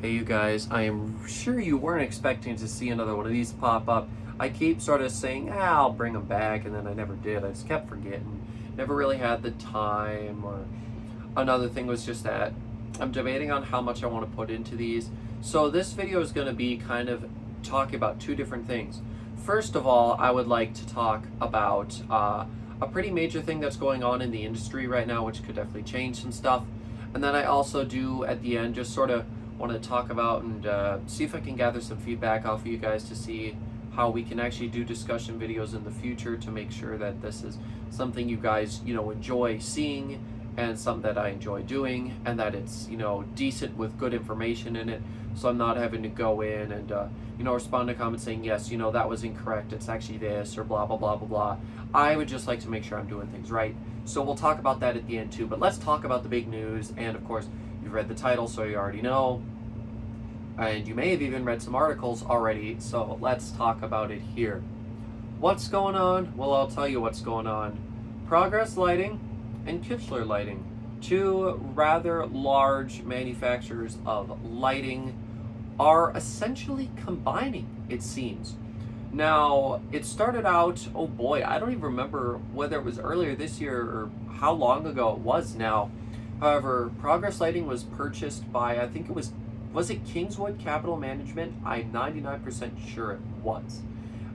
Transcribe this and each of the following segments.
Hey you guys, I am sure you weren't expecting to see another one of these pop up. I keep sort of saying, I'll bring them back, and then I never did. I just kept forgetting. Never really had the time. Or another thing was just that I'm debating on how much I want to put into these. So this video is going to be kind of talking about two different things. First of all, I would like to talk about a pretty major thing that's going on in the industry right now, which could definitely change some stuff. And then I also do, at the end, just sort of want to talk about and see if I can gather some feedback off of you guys to see how we can actually do discussion videos in the future to make sure that this is something you guys, enjoy seeing and something that I enjoy doing, and that it's, decent with good information in it. So I'm not having to go in and, respond to comments saying, yes, that was incorrect. It's actually this, or blah, blah, blah, blah, blah. I would just like to make sure I'm doing things right. So we'll talk about that at the end too. But let's talk about the big news. And of course, you've read the title, so you already know. And you may have even read some articles already. So let's talk about it here. What's going on? Well, I'll tell you what's going on. Progress Lighting and Kichler Lighting, two rather large manufacturers of lighting, are essentially combining, it seems. Now, it started out, oh boy, I don't even remember whether it was earlier this year or how long ago it was now. However, Progress Lighting was purchased by, I think was it Kingswood Capital Management? I'm 99% sure it was.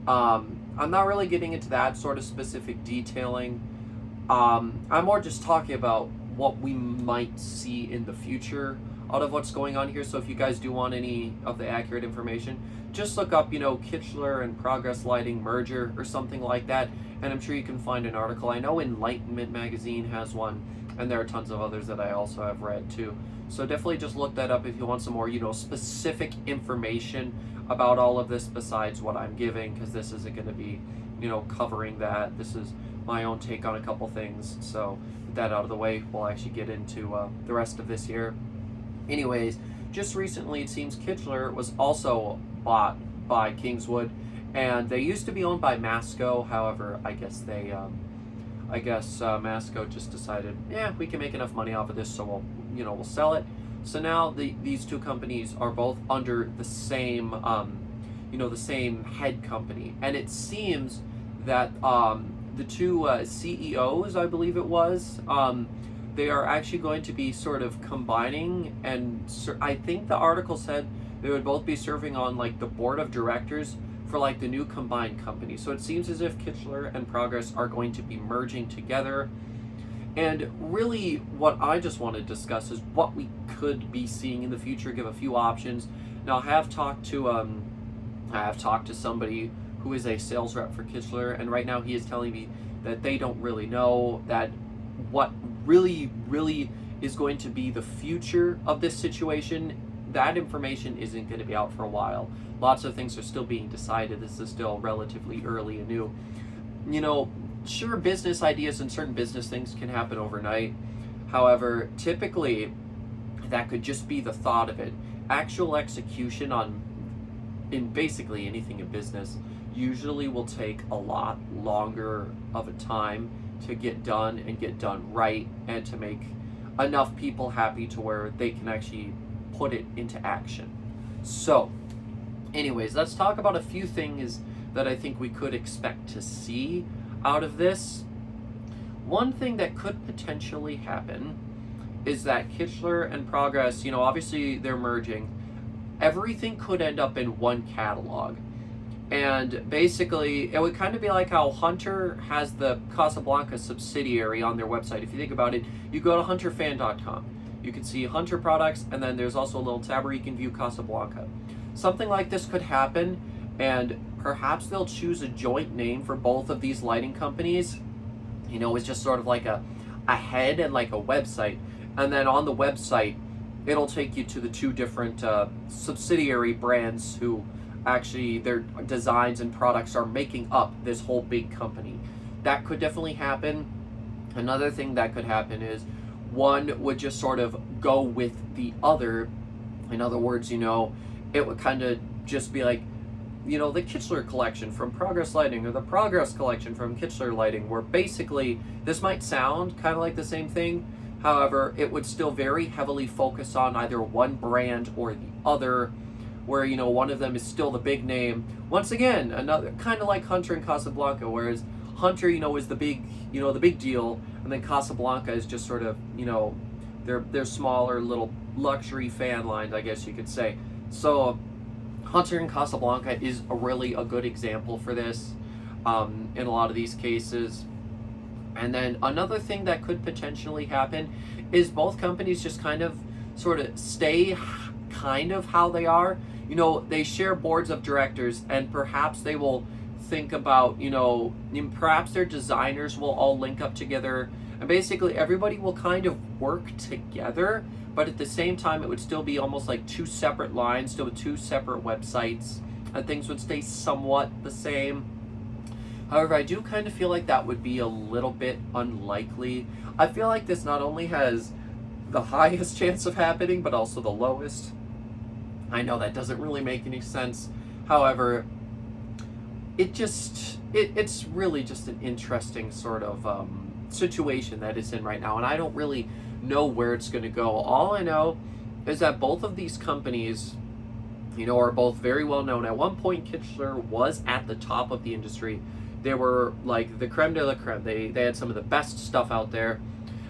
I'm not really getting into that sort of specific detailing. I'm more just talking about what we might see in the future out of what's going on here. So if you guys do want any of the accurate information, just look up, Kichler and Progress Lighting merger or something like that, and I'm sure you can find an article. I know Enlightenment magazine has one, and there are tons of others that I also have read too. So definitely just look that up if you want some more, specific information about all of this besides what I'm giving, because this isn't going to be, covering that. This is my own take on a couple things. So with that out of the way, we'll actually get into the rest of this here. Anyways, just recently it seems Kichler was also bought by Kingswood, and they used to be owned by Masco. However, I guess Masco just decided, we can make enough money off of this, so we'll sell it. So now these two companies are both under the same, the same head company, and it seems that the two CEOs, I believe it was, they are actually going to be sort of combining, and I think the article said they would both be serving on like the board of directors for like the new combined company. So it seems as if Kichler and Progress are going to be merging together. And really what I just want to discuss is what we could be seeing in the future, give a few options. Now I have talked to somebody who is a sales rep for Kichler, and right now he is telling me that they don't really know that what really is going to be the future of this situation. That information isn't going to be out for a while. Lots of things are still being decided. This is still relatively early and new. Sure, business ideas and certain business things can happen overnight. However, typically that could just be the thought of it. Actual execution in basically anything in business usually will take a lot longer of a time to get done and get done right, and to make enough people happy to where they can actually put it into action. So anyways, let's talk about a few things that I think we could expect to see out of this. One thing that could potentially happen is that Kichler and Progress, obviously they're merging. Everything could end up in one catalog. And basically, it would kind of be like how Hunter has the Casablanca subsidiary on their website. If you think about it, you go to hunterfan.com. You can see Hunter products, and then there's also a little tab where you can view Casablanca. Something like this could happen, and perhaps they'll choose a joint name for both of these lighting companies. It's just sort of like a head and like a website. And then on the website, it'll take you to the two different subsidiary brands who actually their designs and products are making up this whole big company. That could definitely happen. Another thing that could happen is one would just sort of go with the other. In other words, it would kind of just be like, the Kichler collection from Progress Lighting, or the Progress collection from Kichler Lighting, where basically this might sound kind of like the same thing, However, it would still very heavily focus on either one brand or the other, where one of them is still the big name. Once again, another kind of like Hunter and Casablanca, whereas Hunter, is the big, the big deal, and then Casablanca is just sort of, they're smaller little luxury fan lines, I guess you could say. So Hunter and Casablanca is really a good example for this in a lot of these cases. And then another thing that could potentially happen is both companies just kind of sort of stay kind of how they are. They share boards of directors, and perhaps they will think about, perhaps their designers will all link up together, and basically everybody will kind of work together, but at the same time it would still be almost like two separate lines, still with two separate websites, and things would stay somewhat the same. However, I do kind of feel like that would be a little bit unlikely. I feel like this not only has the highest chance of happening, but also the lowest. I know that doesn't really make any sense. However, it's really just an interesting sort of situation that it's in right now, and I don't really know where it's going to go. All I know is that both of these companies, are both very well known. At one point, Kichler was at the top of the industry. They were like the creme de la creme. They had some of the best stuff out there.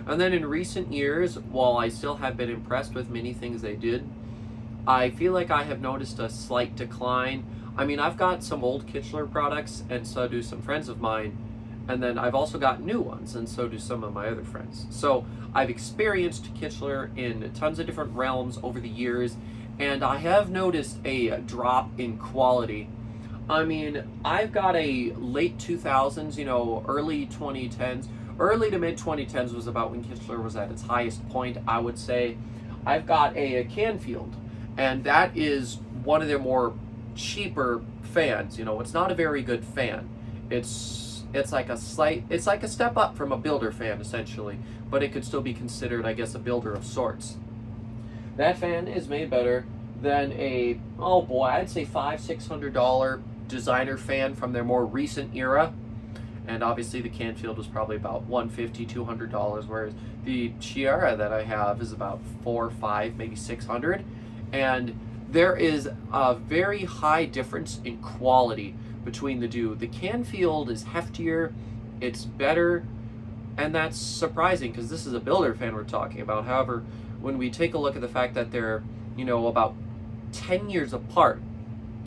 And then in recent years, while I still have been impressed with many things they did, I feel like I have noticed a slight decline. I mean, I've got some old Kichler products, and so do some friends of mine. And then I've also got new ones, and so do some of my other friends. So I've experienced Kichler in tons of different realms over the years, and I have noticed a drop in quality. I mean, I've got a late 2000s, early 2010s. Early to mid 2010s was about when Kichler was at its highest point, I would say. I've got a Canfield, and that is one of their more cheaper fans. It's not a very good fan. It's like a step up from a builder fan, essentially, but it could still be considered, I guess, a builder of sorts. That fan is made better than I'd say $500-$600 designer fan from their more recent era. And obviously the Canfield was probably about $150-$200, whereas the Chiara that I have is about $400, $500, maybe $600. And there is a very high difference in quality between the two. The Canfield is heftier, it's better, and that's surprising because this is a builder fan we're talking about. However, when we take a look at the fact that they're, about 10 years apart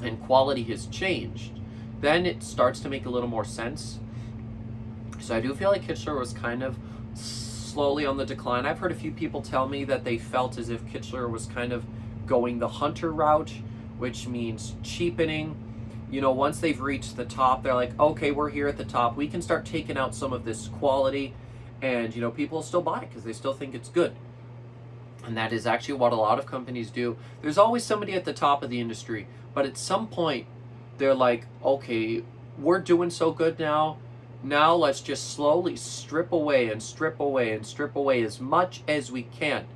and quality has changed, then it starts to make a little more sense. So I do feel like Kichler was kind of slowly on the decline. I've heard a few people tell me that they felt as if Kichler was kind of going the Hunter route, which means cheapening. Once they've reached the top, they're like, okay, we're here at the top. We can start taking out some of this quality, and people will still buy it because they still think it's good. And that is actually what a lot of companies do. There's always somebody at the top of the industry, but at some point, they're like, okay, we're doing so good now. Now let's just slowly strip away and strip away and strip away as much as we can,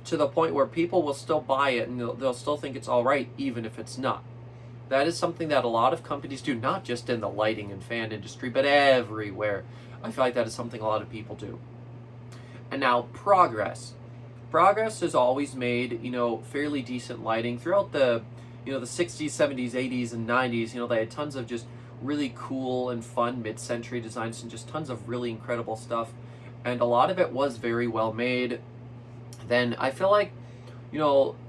to the point where people will still buy it and they'll still think it's all right, even if it's not. That is something that a lot of companies do, not just in the lighting and fan industry, but everywhere. I feel like that is something a lot of people do. And now Progress. Progress has always made, fairly decent lighting throughout the, the 60s, 70s, 80s, and 90s. They had tons of just really cool and fun mid-century designs and just tons of really incredible stuff. And a lot of it was very well made. Then I feel like,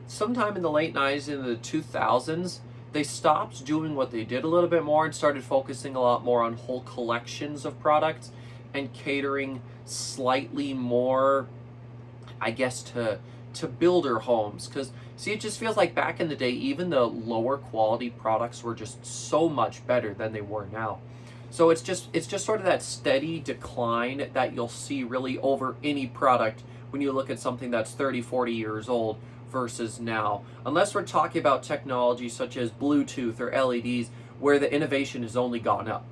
sometime in the late 90s and the 2000s, they stopped doing what they did a little bit more and started focusing a lot more on whole collections of products and catering slightly more, I guess, to builder homes. Because, see, it just feels like back in the day, even the lower quality products were just so much better than they were now. So it's just sort of that steady decline that you'll see really over any product when you look at something that's 30, 40 years old versus now. Unless we're talking about technology such as Bluetooth or LEDs, where the innovation has only gone up.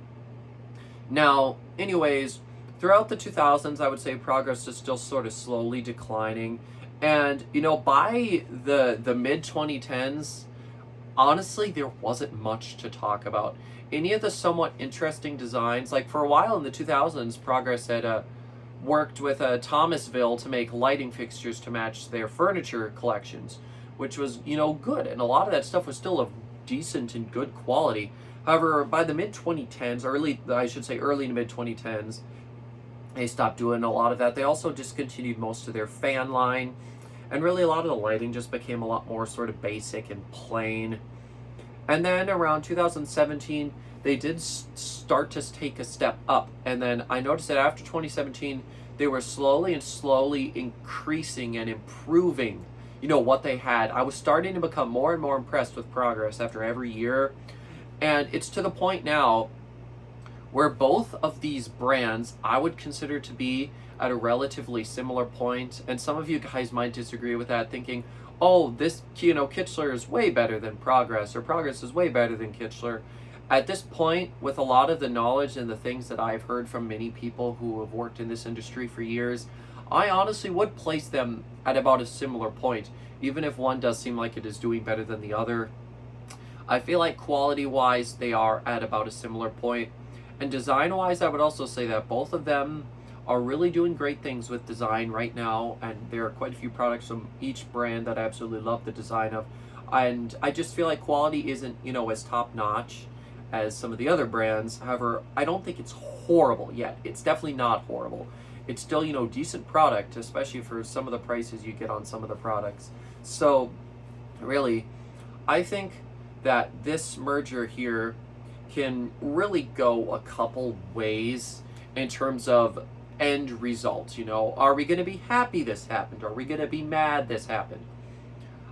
Now, anyways, throughout the 2000s, I would say Progress is still sort of slowly declining. And, by the mid-2010s, honestly, there wasn't much to talk about. Any of the somewhat interesting designs, like for a while in the 2000s, Progress had worked with Thomasville to make lighting fixtures to match their furniture collections, which was, good. And a lot of that stuff was still of decent and good quality. However, by the mid 2010s, early to mid 2010s, they stopped doing a lot of that. They also discontinued most of their fan line, and really a lot of the lighting just became a lot more sort of basic and plain. And then around 2017, they did start to take a step up. And then I noticed that after 2017, they were slowly increasing and improving, what they had. I was starting to become more and more impressed with progress after every year. And it's to the point now where both of these brands I would consider to be at a relatively similar point. And some of you guys might disagree with that, thinking, oh, this, Kichler is way better than Progress, or Progress is way better than Kichler. At this point, with a lot of the knowledge and the things that I've heard from many people who have worked in this industry for years, I honestly would place them at about a similar point, even if one does seem like it is doing better than the other. I feel like quality-wise, they are at about a similar point. And design-wise, I would also say that both of them are really doing great things with design right now, and there are quite a few products from each brand that I absolutely love the design of. And I just feel like quality isn't, as top-notch as some of the other brands. However, I don't think it's horrible yet. It's definitely not horrible. It's still, decent product, especially for some of the prices you get on some of the products. So, really, I think that this merger here can really go a couple ways in terms of end results. Are we going to be happy this happened? Are we going to be mad this happened?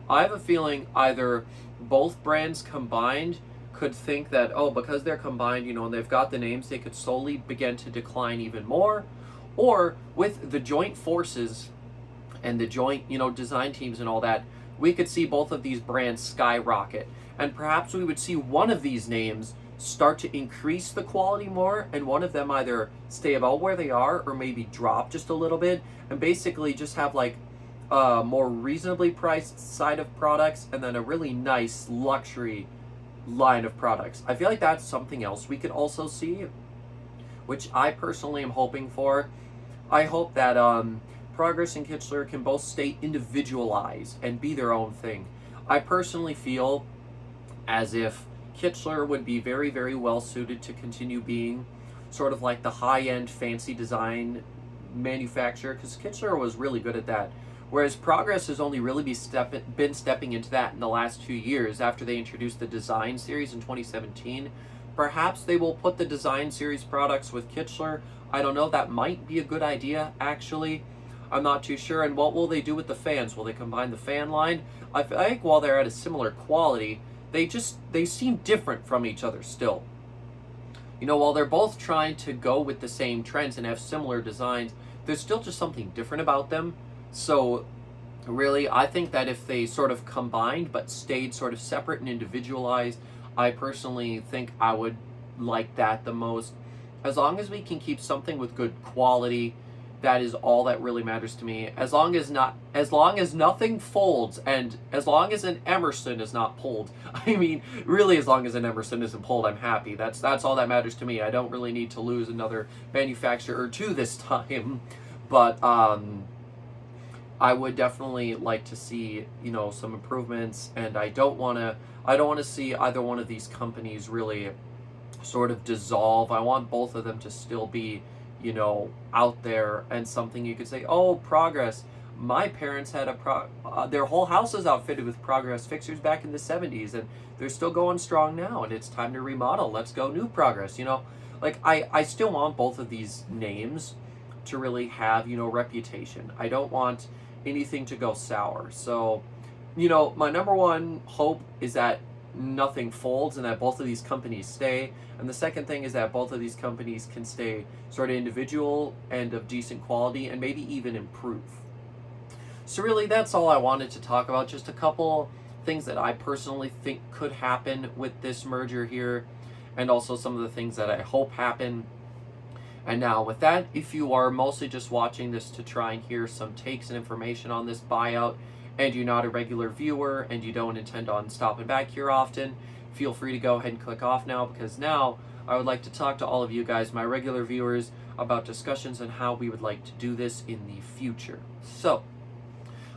I have a feeling either both brands combined could think that, because they're combined, and they've got the names, they could slowly begin to decline even more. Or with the joint forces and the joint, design teams and all that, we could see both of these brands skyrocket. And perhaps we would see one of these names start to increase the quality more, and one of them either stay about where they are or maybe drop just a little bit, and basically just have like a more reasonably priced side of products and then a really nice luxury line of products. I feel like that's something else we could also see, which I personally am hoping for. I hope that Progress and Kichler can both stay individualized and be their own thing. I personally feel as if Kichler would be very, very well suited to continue being sort of like the high-end fancy design manufacturer, because Kichler was really good at that. Whereas Progress has only really been stepping into that in the last 2 years after they introduced the Design Series in 2017. Perhaps they will put the Design Series products with Kichler. I don't know, that might be a good idea, actually. I'm not too sure. And what will they do with the fans? Will they combine the fan line? I think while they're at a similar quality, they seem different from each other still. While they're both trying to go with the same trends and have similar designs, there's still just something different about them. So really, I think that if they sort of combined but stayed sort of separate and individualized, I personally think I would like that the most. As long as we can keep something with good quality, that is all that really matters to me. As long as nothing folds, and as long as an Emerson is not pulled. I mean, really, as long as an Emerson isn't pulled, I'm happy. That's all that matters to me. I don't really need to lose another manufacturer or two this time. But I would definitely like to see, some improvements, and I don't want to see either one of these companies really sort of dissolve. I want both of them to still be, out there, and something you could say, oh, Progress. My parents had their whole house is outfitted with Progress fixtures back in the 70s, and they're still going strong now, and it's time to remodel. Let's go new Progress, Like, I still want both of these names to really have, reputation. I don't want anything to go sour. So, my number one hope is that nothing folds and that both of these companies stay. And the second thing is that both of these companies can stay sort of individual and of decent quality, and maybe even improve. So really, that's all I wanted to talk about. Just a couple things that I personally think could happen with this merger here, and also some of the things that I hope happen. And now with that, if you are mostly just watching this to try and hear some takes and information on this buyout, and you're not a regular viewer and you don't intend on stopping back here often, feel free to go ahead and click off now, because now I would like to talk to all of you guys, my regular viewers, about discussions and how we would like to do this in the future. So,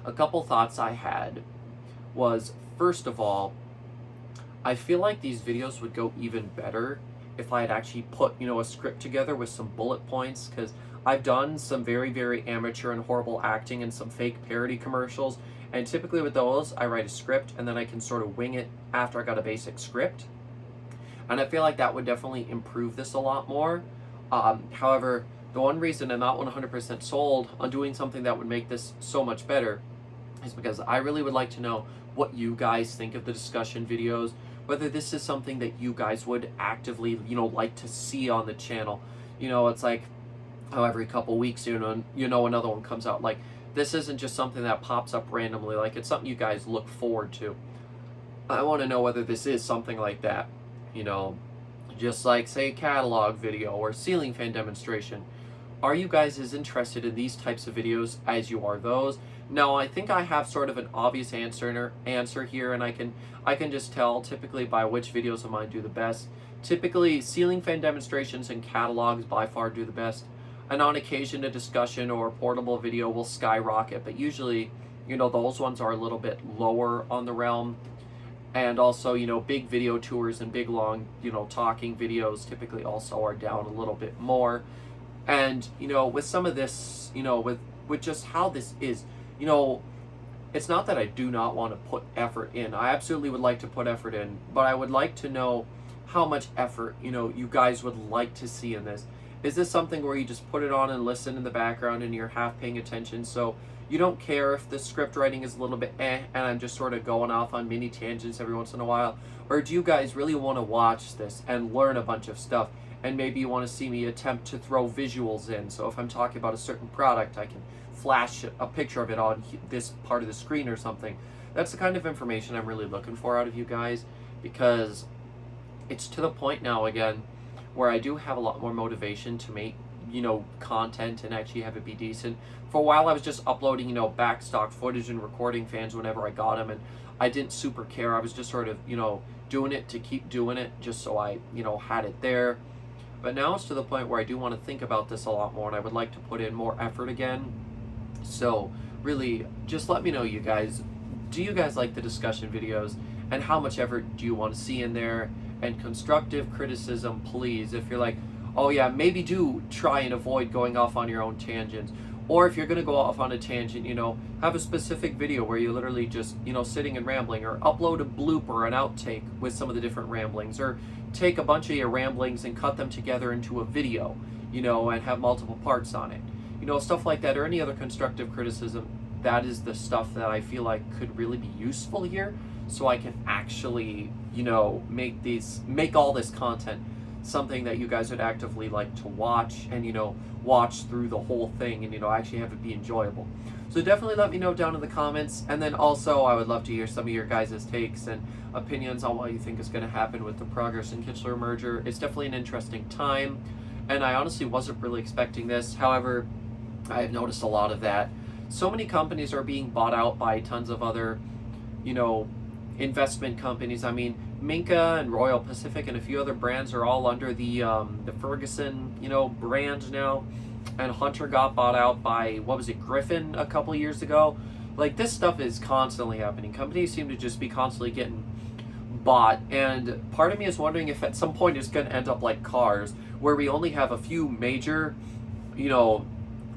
a couple thoughts I had was, first of all, I feel like these videos would go even better if I had actually put, a script together with some bullet points, because I've done some very, very amateur and horrible acting and some fake parody commercials, and typically with those, I write a script and then I can sort of wing it after I got a basic script. And I feel like that would definitely improve this a lot more. However, the one reason I'm not 100% sold on doing something that would make this so much better is because I really would like to know what you guys think of the discussion videos, whether this is something that you guys would actively, like to see on the channel. It's like how every couple weeks, another one comes out. Like, this isn't just something that pops up randomly. Like, it's something you guys look forward to. I want to know whether this is something like that. Just like, say, a catalog video or ceiling fan demonstration. Are you guys as interested in these types of videos as you are those? Now, I think I have sort of an obvious answer here, and I can just tell typically by which videos of mine do the best. Typically, ceiling fan demonstrations and catalogs by far do the best. And on occasion, a discussion or a portable video will skyrocket, but usually, those ones are a little bit lower on the realm. And also, big video tours and big, long, talking videos typically also are down a little bit more. And, with some of this, with just how this is, it's not that I do not want to put effort in. I absolutely would like to put effort in, but I would like to know how much effort, you guys would like to see in this. Is this something where you just put it on and listen in the background and you're half paying attention, so you don't care if the script writing is a little bit and I'm just sort of going off on mini tangents every once in a while? Or do you guys really want to watch this and learn a bunch of stuff? And maybe you want to see me attempt to throw visuals in. So if I'm talking about a certain product, I can flash a picture of it on this part of the screen or something. That's the kind of information I'm really looking for out of you guys, because it's to the point now, again, where I do have a lot more motivation to make, content and actually have it be decent. For a while, I was just uploading, back stock footage and recording fans whenever I got them, and I didn't super care. I was just sort of, doing it to keep doing it, just so I, had it there. But now it's to the point where I do want to think about this a lot more, and I would like to put in more effort again. So really, just let me know, you guys. Do you guys like the discussion videos? And how much effort do you want to see in there? And constructive criticism, please. If you're like, oh yeah, maybe do try and avoid going off on your own tangents. Or if you're going to go off on a tangent, have a specific video where you're literally just, sitting and rambling, or upload a blooper, an outtake with some of the different ramblings, or take a bunch of your ramblings and cut them together into a video, and have multiple parts on it. Stuff like that, or any other constructive criticism. That is the stuff that I feel like could really be useful here, so I can actually, make all this content something that you guys would actively like to watch, and watch through the whole thing, and actually have it be enjoyable. So definitely let me know down in the comments, and then also I would love to hear some of your guys' takes and opinions on what you think is going to happen with the Progress and Kichler merger. It's definitely an interesting time, and I honestly wasn't really expecting this. However, I've noticed a lot of that. So many companies are being bought out by tons of other, investment companies. I mean, Minka and Royal Pacific and a few other brands are all under the Ferguson, brand now. And Hunter got bought out by, Griffin a couple years ago. Like, this stuff is constantly happening. Companies seem to just be constantly getting bought. And part of me is wondering if at some point it's going to end up like cars, where we only have a few major,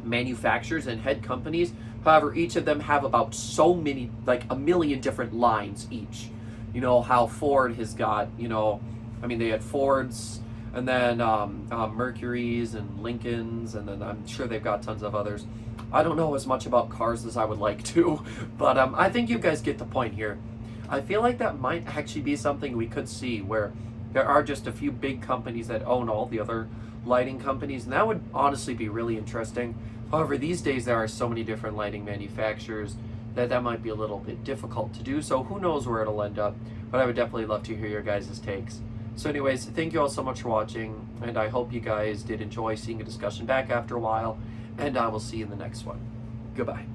manufacturers and head companies. However, each of them have about so many, like a million different lines each. How Ford has got, they had Fords, and then Mercuries and Lincolns, and then I'm sure they've got tons of others. I don't know as much about cars as I would like to, but I think you guys get the point here. I feel like that might actually be something we could see, where there are just a few big companies that own all the other lighting companies, and that would honestly be really interesting. However, these days there are so many different lighting manufacturers that might be a little bit difficult to do, so who knows where it'll end up, but I would definitely love to hear your guys' takes. So anyways, thank you all so much for watching, and I hope you guys did enjoy seeing a discussion back after a while, and I will see you in the next one. Goodbye.